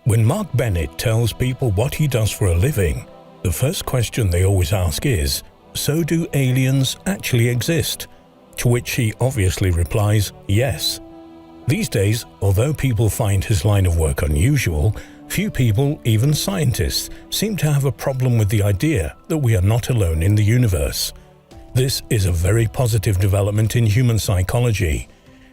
When Mark Bennett tells people what he does for a living, the first question they always ask is, "So do aliens actually exist?" To which he obviously replies, yes. These days, although people find his line of work unusual, few people, even scientists, seem to have a problem with the idea that we are not alone in the universe. This is a very positive development in human psychology.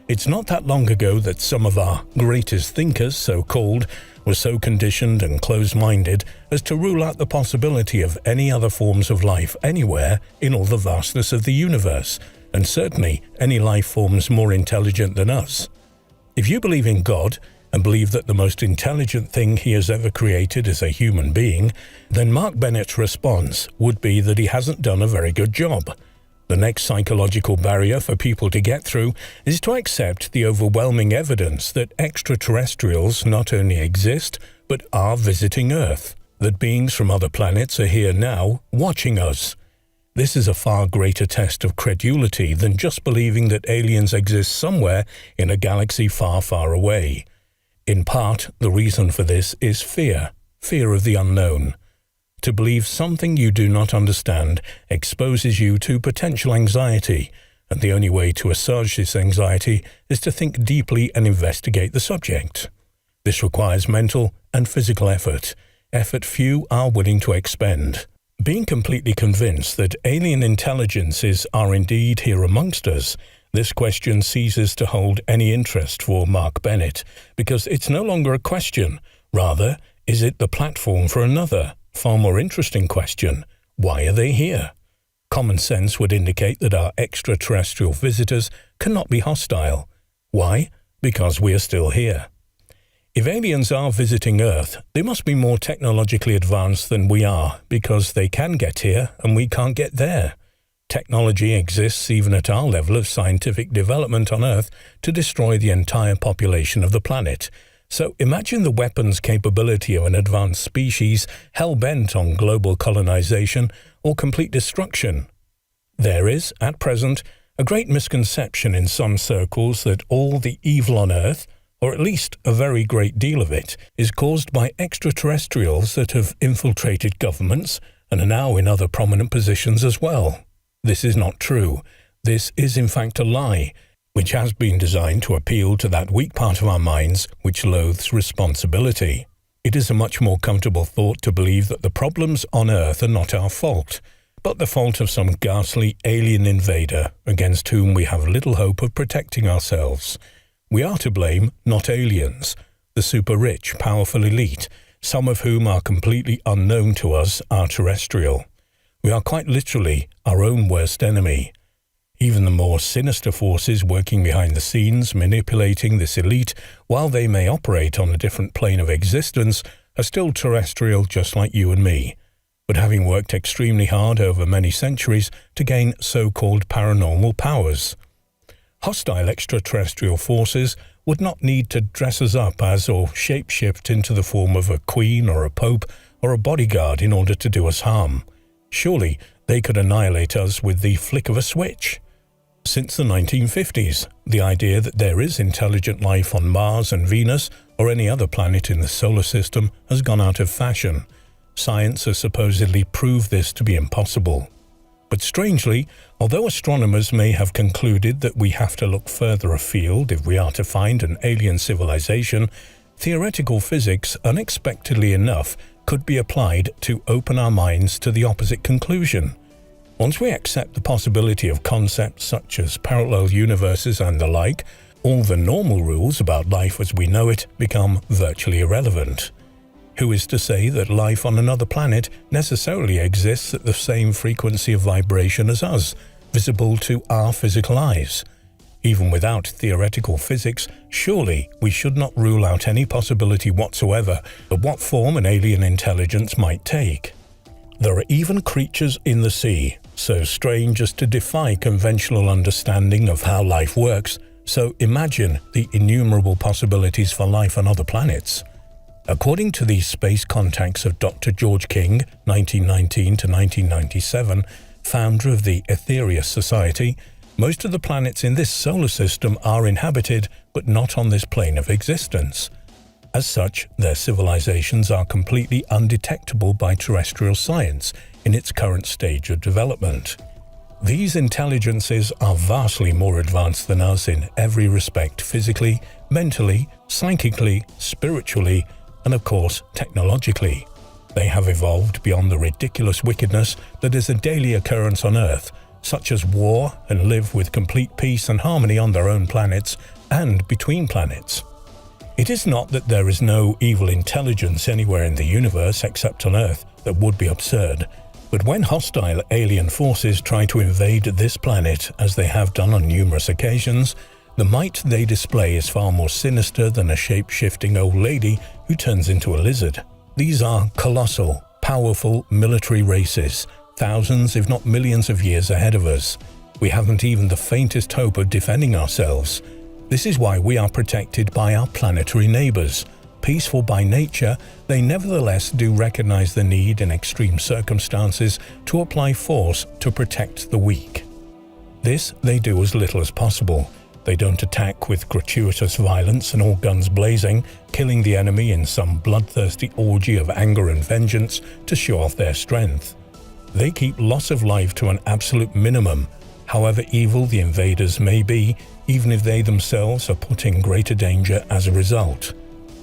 It's not that long ago that some of our greatest thinkers, so-called, were so conditioned and closed-minded as to rule out the possibility of any other forms of life anywhere in all the vastness of the universe, and certainly any life forms more intelligent than us. If you believe in God and believe that the most intelligent thing he has ever created is a human being, then Mark Bennett's response would be that he hasn't done a very good job. The next psychological barrier for people to get through is to accept the overwhelming evidence that extraterrestrials not only exist, but are visiting Earth, that beings from other planets are here now, watching us. This is a far greater test of credulity than just believing that aliens exist somewhere in a galaxy far, far away. In part, the reason for this is fear of the unknown. To believe something you do not understand exposes you to potential anxiety, and the only way to assuage this anxiety is to think deeply and investigate the subject. This requires mental and physical effort few are willing to expend. Being completely convinced that alien intelligences are indeed here amongst us, this question ceases to hold any interest for Mark Bennett, because it's no longer a question. Rather, is it the platform for another, far more interesting question? Why are they here? Common sense would indicate that our extraterrestrial visitors cannot be hostile. Why? Because we are still here. If aliens are visiting Earth, they must be more technologically advanced than we are, because they can get here and we can't get there. Technology exists even at our level of scientific development on Earth to destroy the entire population of the planet. So imagine the weapons capability of an advanced species hell-bent on global colonization or complete destruction. There is, at present, a great misconception in some circles that all the evil on Earth, or at least a very great deal of it, is caused by extraterrestrials that have infiltrated governments and are now in other prominent positions as well. This is not true. This is in fact a lie, which has been designed to appeal to that weak part of our minds which loathes responsibility. It is a much more comfortable thought to believe that the problems on Earth are not our fault, but the fault of some ghastly alien invader against whom we have little hope of protecting ourselves. We are to blame, not aliens. The super-rich, powerful elite, some of whom are completely unknown to us, are terrestrial. We are quite literally our own worst enemy. Even the more sinister forces working behind the scenes, manipulating this elite, while they may operate on a different plane of existence, are still terrestrial just like you and me, but having worked extremely hard over many centuries to gain so-called paranormal powers. Hostile extraterrestrial forces would not need to dress us up as or shapeshift into the form of a queen or a pope or a bodyguard in order to do us harm. Surely they could annihilate us with the flick of a switch. Since the 1950s, the idea that there is intelligent life on Mars and Venus or any other planet in the solar system has gone out of fashion. Science has supposedly proved this to be impossible. But strangely, although astronomers may have concluded that we have to look further afield if we are to find an alien civilization, theoretical physics, unexpectedly enough, could be applied to open our minds to the opposite conclusion. Once we accept the possibility of concepts such as parallel universes and the like, all the normal rules about life as we know it become virtually irrelevant. Who is to say that life on another planet necessarily exists at the same frequency of vibration as us, visible to our physical eyes? Even without theoretical physics, surely we should not rule out any possibility whatsoever of what form an alien intelligence might take. There are even creatures in the sea, so strange as to defy conventional understanding of how life works, so imagine the innumerable possibilities for life on other planets. According to the space contacts of Dr. George King, 1919 to 1997, founder of the Aetherius Society, most of the planets in this solar system are inhabited, but not on this plane of existence. As such, their civilizations are completely undetectable by terrestrial science in its current stage of development. These intelligences are vastly more advanced than us in every respect, physically, mentally, psychically, spiritually, and of course, technologically. They have evolved beyond the ridiculous wickedness that is a daily occurrence on Earth, such as war, and live with complete peace and harmony on their own planets and between planets. It is not that there is no evil intelligence anywhere in the universe except on Earth. That would be absurd. But when hostile alien forces try to invade this planet, as they have done on numerous occasions, the might they display is far more sinister than a shape-shifting old lady who turns into a lizard. These are colossal, powerful military races, thousands if not millions of years ahead of us. We haven't even the faintest hope of defending ourselves. This is why we are protected by our planetary neighbors. Peaceful by nature, they nevertheless do recognize the need in extreme circumstances to apply force to protect the weak. This they do as little as possible. They don't attack with gratuitous violence and all guns blazing, killing the enemy in some bloodthirsty orgy of anger and vengeance to show off their strength. They keep loss of life to an absolute minimum, however evil the invaders may be, even if they themselves are put in greater danger as a result.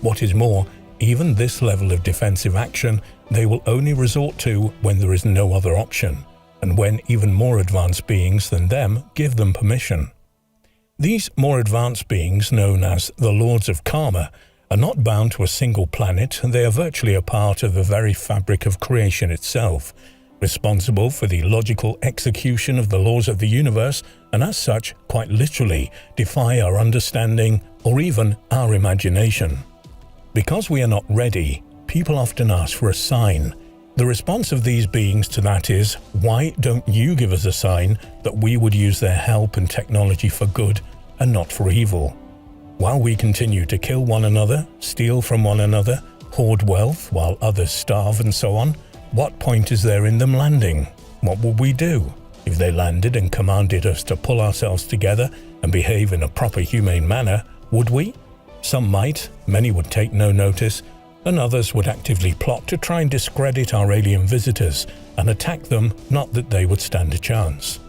What is more, even this level of defensive action they will only resort to when there is no other option, and when even more advanced beings than them give them permission. These more advanced beings, known as the Lords of Karma, are not bound to a single planet, and they are virtually a part of the very fabric of creation itself, responsible for the logical execution of the laws of the universe, and as such, quite literally, defy our understanding or even our imagination. Because we are not ready, people often ask for a sign. The response of these beings to that is, why don't you give us a sign that we would use their help and technology for good and not for evil? While we continue to kill one another, steal from one another, hoard wealth while others starve and so on, what point is there in them landing? What would we do? If they landed and commanded us to pull ourselves together and behave in a proper humane manner, would we? Some might, many would take no notice, and others would actively plot to try and discredit our alien visitors and attack them, not that they would stand a chance.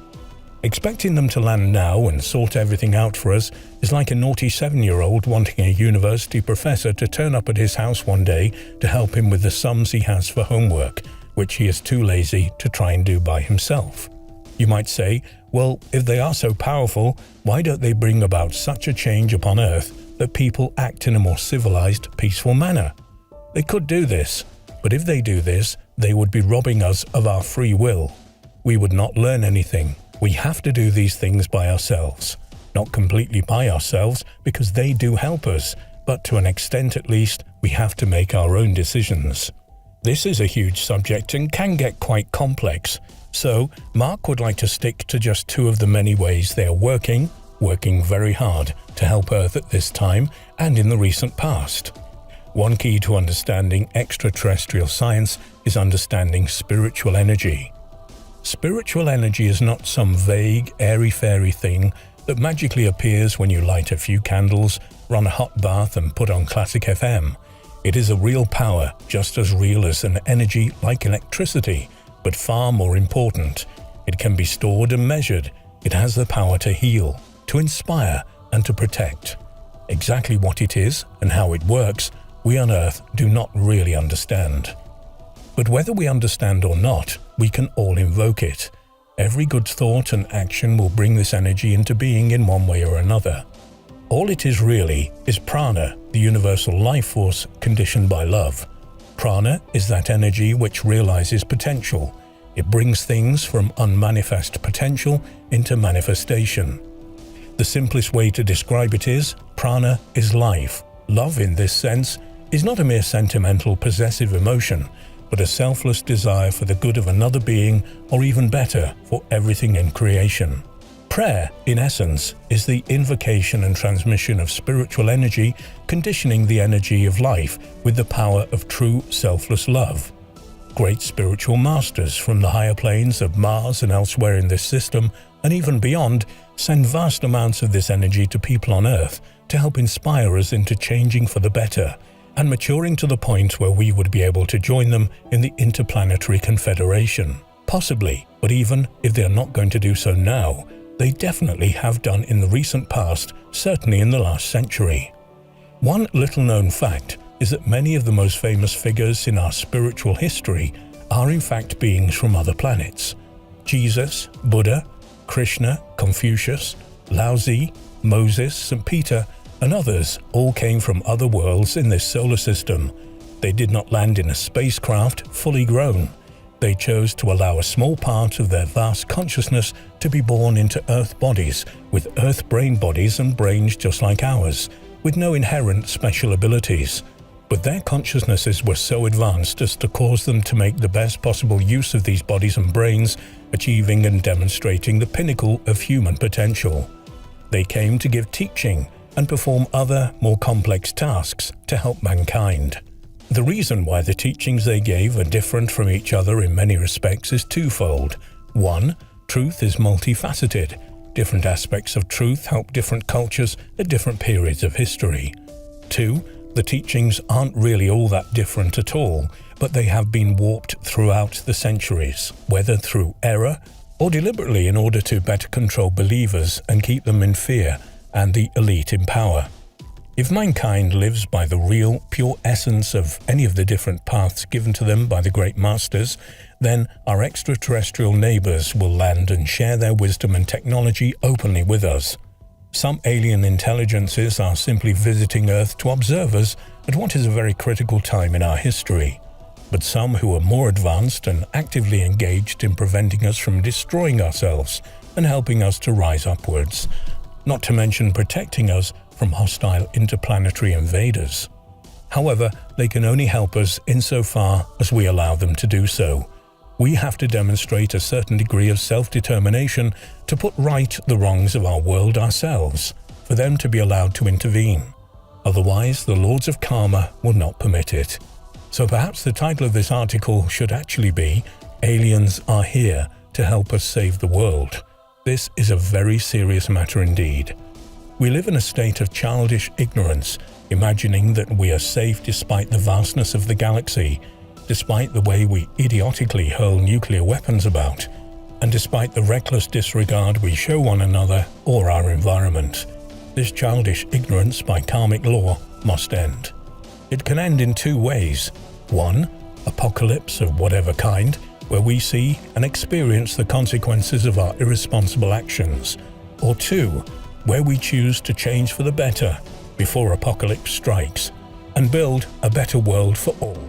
Expecting them to land now and sort everything out for us is like a naughty 7-year-old wanting a university professor to turn up at his house one day to help him with the sums he has for homework, which he is too lazy to try and do by himself. You might say, well, if they are so powerful, why don't they bring about such a change upon Earth that people act in a more civilized, peaceful manner? They could do this, but if they do this, they would be robbing us of our free will. We would not learn anything. We have to do these things by ourselves. Not completely by ourselves, because they do help us, but to an extent at least, we have to make our own decisions. This is a huge subject and can get quite complex, so Mark would like to stick to just 2 of the many ways they are working very hard to help Earth at this time and in the recent past. One key to understanding extraterrestrial science is understanding spiritual energy. Spiritual energy is not some vague, airy-fairy thing that magically appears when you light a few candles, run a hot bath and put on Classic FM. It is a real power, just as real as an energy like electricity, but far more important. It can be stored and measured. It has the power to heal, to inspire, and to protect. Exactly what it is and how it works, we on Earth do not really understand. But whether we understand or not, we can all invoke it. Every good thought and action will bring this energy into being in one way or another. All it is really is prana, the universal life force conditioned by love. Prana is that energy which realizes potential. It brings things from unmanifest potential into manifestation. The simplest way to describe it is, prana is life. Love in this sense is not a mere sentimental, possessive emotion, but a selfless desire for the good of another being, or even better, for everything in creation. Prayer, in essence, is the invocation and transmission of spiritual energy, conditioning the energy of life with the power of true selfless love. Great spiritual masters from the higher planes of Mars and elsewhere in this system, and even beyond, send vast amounts of this energy to people on Earth to help inspire us into changing for the better, and maturing to the point where we would be able to join them in the Interplanetary Confederation. Possibly, but even if they are not going to do so now, they definitely have done in the recent past, certainly in the last century. One little-known fact is that many of the most famous figures in our spiritual history are in fact beings from other planets. Jesus, Buddha, Krishna, Confucius, Lao Tzu, Moses, St. Peter, and others all came from other worlds in this solar system. They did not land in a spacecraft fully grown. They chose to allow a small part of their vast consciousness to be born into Earth bodies, with Earth brain bodies and brains just like ours, with no inherent special abilities. But their consciousnesses were so advanced as to cause them to make the best possible use of these bodies and brains, achieving and demonstrating the pinnacle of human potential. They came to give teaching and perform other, more complex tasks to help mankind. The reason why the teachings they gave are different from each other in many respects is twofold. 1. Truth is multifaceted. Different aspects of truth help different cultures at different periods of history. 2. The teachings aren't really all that different at all, but they have been warped throughout the centuries, whether through error or deliberately in order to better control believers and keep them in fear and the elite in power. If mankind lives by the real, pure essence of any of the different paths given to them by the great masters, then our extraterrestrial neighbors will land and share their wisdom and technology openly with us. Some alien intelligences are simply visiting Earth to observe us at what is a very critical time in our history. But some who are more advanced and actively engaged in preventing us from destroying ourselves and helping us to rise upwards, not to mention protecting us from hostile interplanetary invaders. However, they can only help us insofar as we allow them to do so. We have to demonstrate a certain degree of self-determination to put right the wrongs of our world ourselves, for them to be allowed to intervene. Otherwise, the Lords of Karma will not permit it. So perhaps the title of this article should actually be "Aliens Are Here to Help Us Save the World." This is a very serious matter indeed. We live in a state of childish ignorance, imagining that we are safe despite the vastness of the galaxy, despite the way we idiotically hurl nuclear weapons about, and despite the reckless disregard we show one another or our environment. This childish ignorance by karmic law must end. It can end in two ways. 1. Apocalypse of whatever kind, where we see and experience the consequences of our irresponsible actions. Or 2. Where we choose to change for the better before apocalypse strikes and build a better world for all.